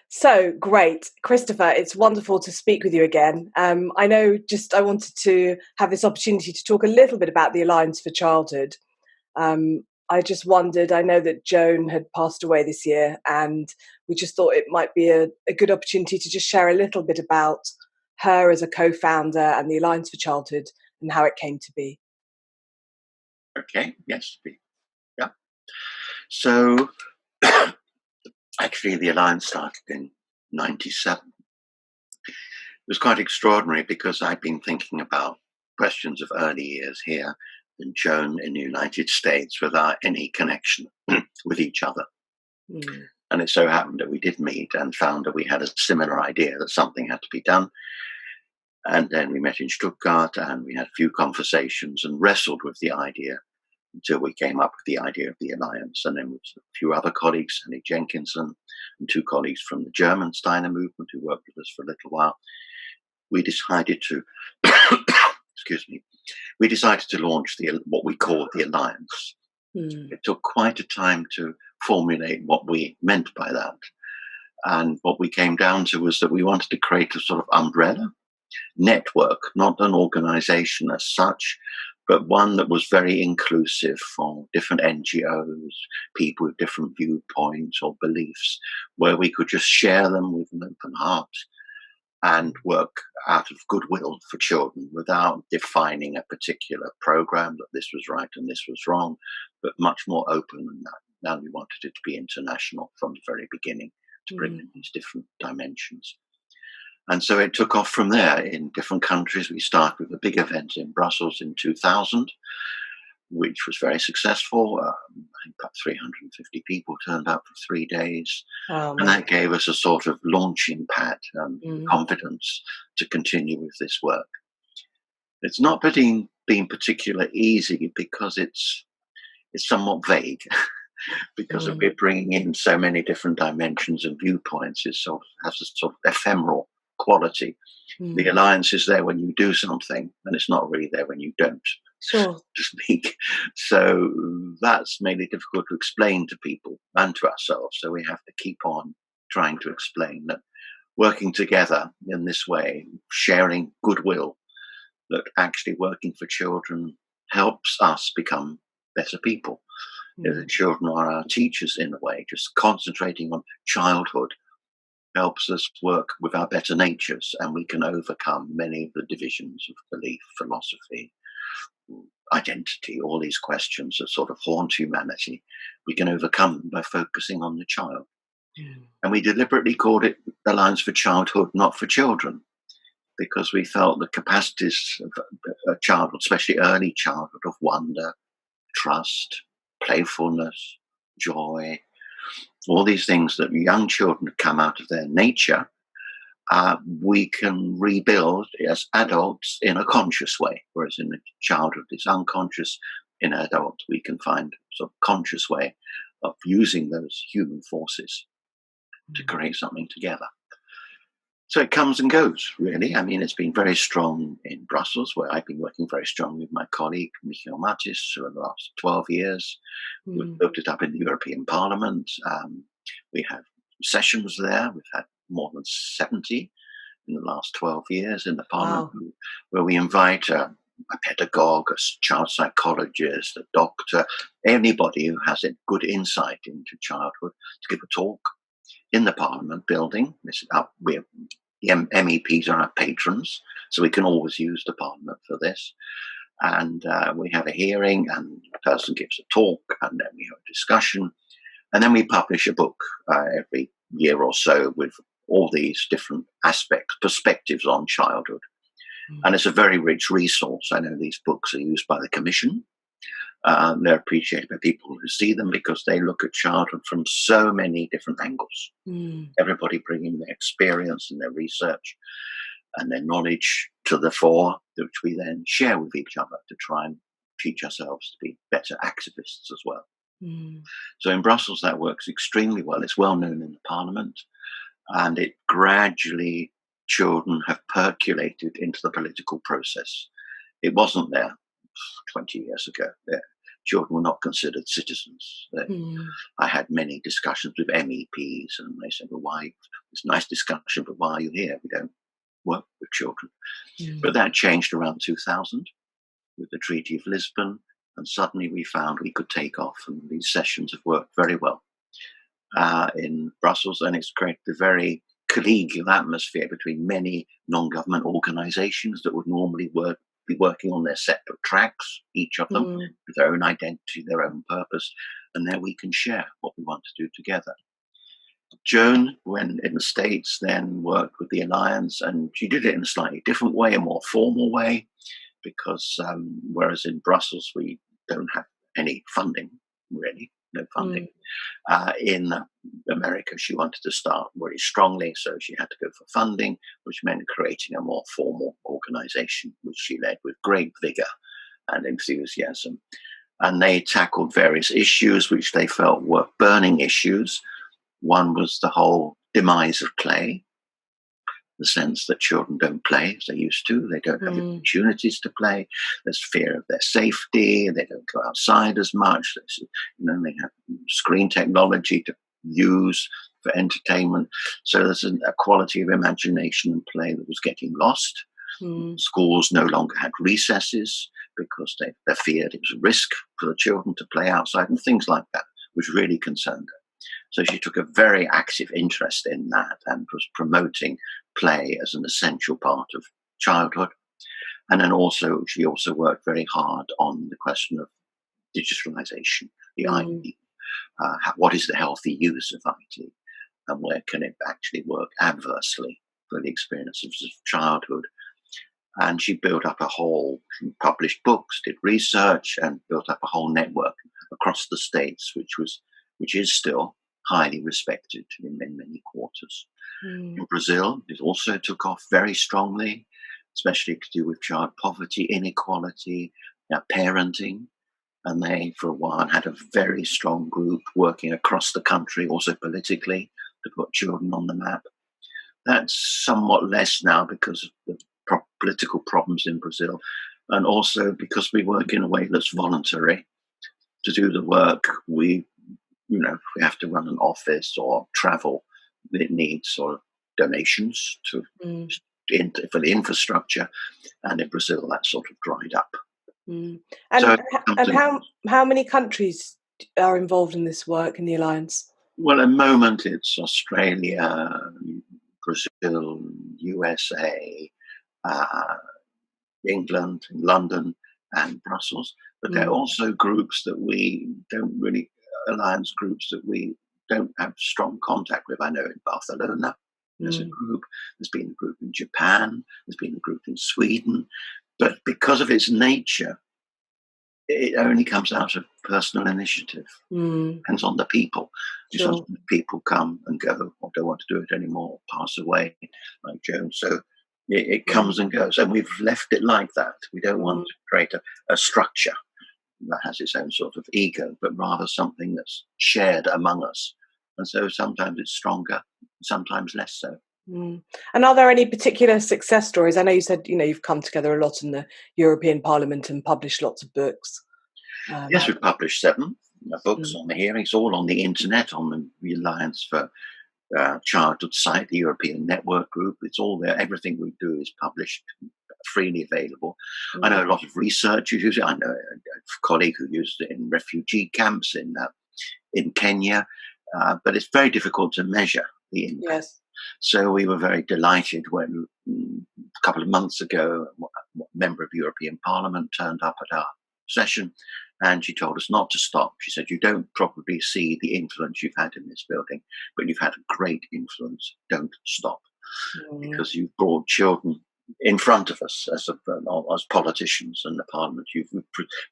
So great, Christopher. It's wonderful to speak with you again. I wanted to have this opportunity to talk a little bit about the Alliance for Childhood. I just wondered, I know that Joan had passed away this year, and we just thought it might be a good opportunity to just share a little bit about her as a co-founder and the Alliance for Childhood and how it came to be. Okay, yes. Yeah. So actually the Alliance started in 97. It was quite extraordinary because I'd been thinking about questions of early years here and Joan in the United States without any connection with each other. Mm. And it so happened that we did meet and found that we had a similar idea that something had to be done. And then we met in Stuttgart and we had a few conversations and wrestled with the idea until we came up with the idea of the Alliance. And then with a few other colleagues, Annie Jenkinson and two colleagues from the German Steiner movement who worked with us for a little while, we decided to, excuse me, we decided to launch what we called the Alliance. Mm. It took quite a time to formulate what we meant by that. And what we came down to was that we wanted to create a sort of umbrella network, not an organization as such, but one that was very inclusive for different NGOs, people with different viewpoints or beliefs, where we could just share them with an open heart and work out of goodwill for children without defining a particular program that this was right and this was wrong, but much more open than that. Now we wanted it to be international from the very beginning to bring in these different dimensions. And so it took off from there in different countries. We started with a big event in Brussels in 2000, which was very successful. I think about 350 people turned out for 3 days. Oh, and that gave us a sort of launching pad and confidence to continue with this work. It's not been particularly easy because it's somewhat vague. Because we're bringing in so many different dimensions and viewpoints. It sort of has a sort of ephemeral quality. The Alliance is there when you do something, and it's not really there when you don't. Sure. To speak. So that's made it difficult to explain to people and to ourselves. So we have to keep on trying to explain that working together in this way, sharing goodwill, that actually working for children helps us become better people. The children are our teachers in a way. Just concentrating on childhood helps us work with our better natures, and we can overcome many of the divisions of belief, philosophy, identity, all these questions that sort of haunt humanity. We can overcome them by focusing on the child. And we deliberately called it Alliance for Childhood, not for children, because we felt the capacities of a childhood, especially early childhood, of wonder, trust, playfulness, joy, all these things that young children come out of their nature, we can rebuild as adults in a conscious way, whereas in childhood it's unconscious. In adult, we can find a sort of conscious way of using those human forces to create something together. So it comes and goes, really. I mean, it's been very strong in Brussels, where I've been working very strong with my colleague, Michael Matis, for the last 12 years. We've built it up in the European Parliament. We have sessions there. We've had more than 70 in the last 12 years in the Parliament, where we invite a pedagogue, a child psychologist, a doctor, anybody who has a good insight into childhood to give a talk in the Parliament building. The MEPs are our patrons, so we can always use the Parliament for this. And we have a hearing, and the person gives a talk, and then we have a discussion. And then we publish a book every year or so with all these different aspects, perspectives on childhood. And it's a very rich resource. I know these books are used by the Commission. They're appreciated by people who see them because they look at childhood from so many different angles. Everybody bringing their experience and their research and their knowledge to the fore, which we then share with each other to try and teach ourselves to be better activists as well. So in Brussels, that works extremely well. It's well known in the Parliament, and it gradually, children have percolated into the political process. It wasn't there 20 years ago. children were not considered citizens. Mm. I had many discussions with MEPs, and they said, well, why? It's a nice discussion, but why are you here? We don't work with children. Mm. But that changed around 2000 with the Treaty of Lisbon, and suddenly we found we could take off, and these sessions have worked very well in Brussels, and it's created a very collegial atmosphere between many non-government organisations that would normally be working on their separate tracks, each of them Mm. with their own identity, their own purpose, and now we can share what we want to do together. Joan, when in the States, then worked with the Alliance, and she did it in a slightly different way, a more formal way, because whereas in Brussels we don't have any funding, really, no funding. Mm. In America, she wanted to start very strongly, so she had to go for funding, which meant creating a more formal organization, which she led with great vigor and enthusiasm. And they tackled various issues which they felt were burning issues. One was the whole demise of play, the sense that children don't play as they used to. They don't have the Mm. opportunities to play. There's fear of their safety. They don't go outside as much. They have screen technology to use for entertainment. So there's a quality of imagination and play that was getting lost. Mm. Schools no longer had recesses because they feared it was a risk for the children to play outside, and things like that, which really concerned her. So she took a very active interest in that and was promoting play as an essential part of childhood. And then she also worked very hard on the question of digitalization, the Mm. IT. What is the healthy use of IT? And where can it actually work adversely for the experiences of childhood? And she published books, did research, and built up a whole network across the States, which is still highly respected in many quarters. Mm. In Brazil, it also took off very strongly, especially to do with child poverty, inequality, parenting. And they, for a while, had a very strong group working across the country, also politically, to put children on the map. That's somewhat less now because of the political problems in Brazil, and also because we work in a way that's voluntary. To do the work, we have to run an office or travel. It needs sort of donations Mm. for the infrastructure, and in Brazil that sort of dried up. Mm. So, And how many countries are involved in this work in the Alliance? well, at the moment it's Australia, Brazil, USA, uh, England, London, and Brussels. But there are Mm. also groups that we don't really, alliance groups that we don't have strong contact with. I know in Barcelona there's a Mm. group, there's been a group in Japan, there's been a group in Sweden. But because of its nature, it only comes out of personal initiative. Mm. Depends on the people. Sure. Sometimes people come and go or don't want to do it anymore, pass away, like Joan. So it comes Mm. and goes. And we've left it like that. We don't want Mm. to create a structure that has its own sort of ego, but rather something that's shared among us. And so sometimes it's stronger, sometimes less so. Mm. And are there any particular success stories? I know you said you've come together a lot in the European Parliament and published lots of books. Yes, we've published 7 books Mm. on the hearings, all on the internet, on the Alliance for Childhood site, the European Network Group. It's all there. Everything we do is published, freely available. I know Mm. a lot of researchers use it. I know a colleague who used it in refugee camps in Kenya, but it's very difficult to measure the impact. Yes. So we were very delighted when a couple of months ago, a member of the European Parliament turned up at our session, and she told us not to stop. She said, "You don't probably see the influence you've had in this building, but you've had a great influence. Don't stop, Mm. because you've brought children in front of us as politicians in the Parliament. You've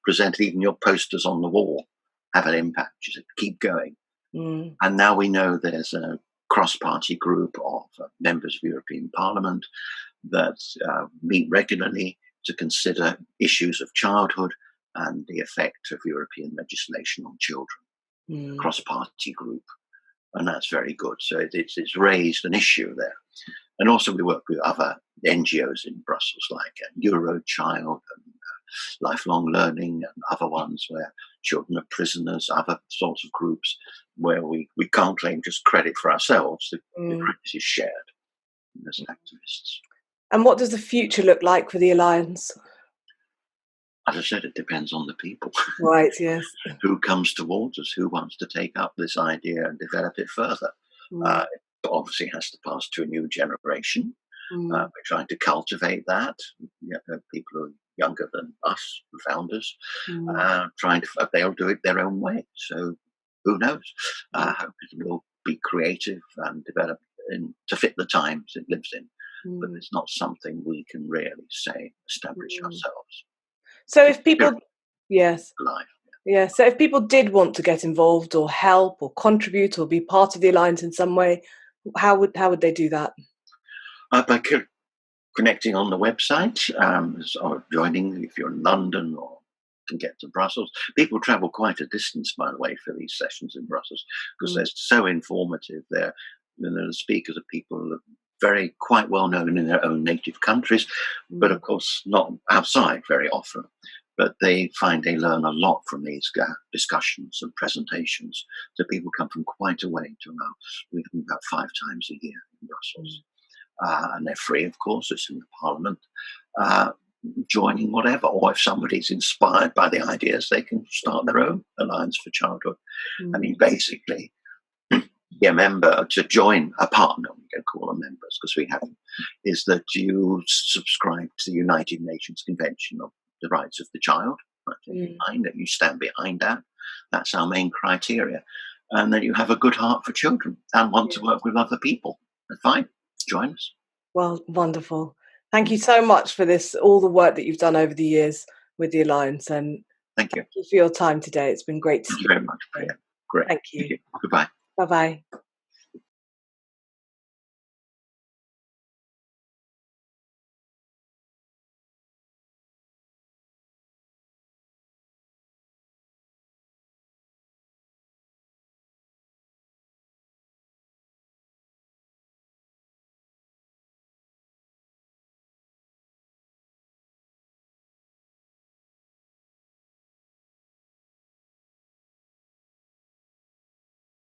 presented, even your posters on the wall have an impact." She said, "Keep going." Mm. And now we know there's a cross-party group of members of the European Parliament that meet regularly to consider issues of childhood and the effect of European legislation on children. Mm. Cross-party group, and that's very good. So it's raised an issue there. And also we work with other NGOs in Brussels, like Eurochild and Lifelong Learning and other ones, where children of prisoners, other sorts of groups where we can't claim just credit for ourselves. The Mm. credit is shared as activists. And what does the future look like for the Alliance? As I said, it depends on the people. Right, yes. Who comes towards us, who wants to take up this idea and develop it further. Mm. It obviously has to pass to a new generation. Mm. We're trying to cultivate that. People who are younger than us, the founders, Mm. trying to, they'll do it their own way. So who knows? Mm. Hope it will be creative and develop to fit the times it lives in. But Mm. it's not something we can really say establish Mm. ourselves. So It's if people, yes, alive. yeah. So if people did want to get involved or help or contribute or be part of the Alliance in some way, how would they do that? By connecting on the website, or joining if you're in London or can get to Brussels. People travel quite a distance, by the way, for these sessions in Brussels because Mm. they're so informative. The speakers are people very quite well known in their own native countries, but Mm. of course not outside very often. But they find they learn a lot from these discussions and presentations. So people come from quite a way to allow. We have about 5 times a year in Mm. Brussels. And they're free, of course, it's in the Parliament, joining whatever. Or if somebody's inspired by the ideas, they can start their own Alliance for Childhood. I Mm. mean, basically, be a member to join a partner, we don't call them members because we have them, is that you subscribe to the United Nations Convention of the Rights of the Child, Mm. 1989, that you stand behind that. That's our main criteria. And that you have a good heart for children and want Yeah. to work with other people. Then fine, join us. Well, wonderful. Thank you so much for this, all the work that you've done over the years with the Alliance, and Thank you. thank you for your time today. It's been great to Thank you speak very to much, you. Priya. Great. Thank Thank you. you. Goodbye. Bye bye.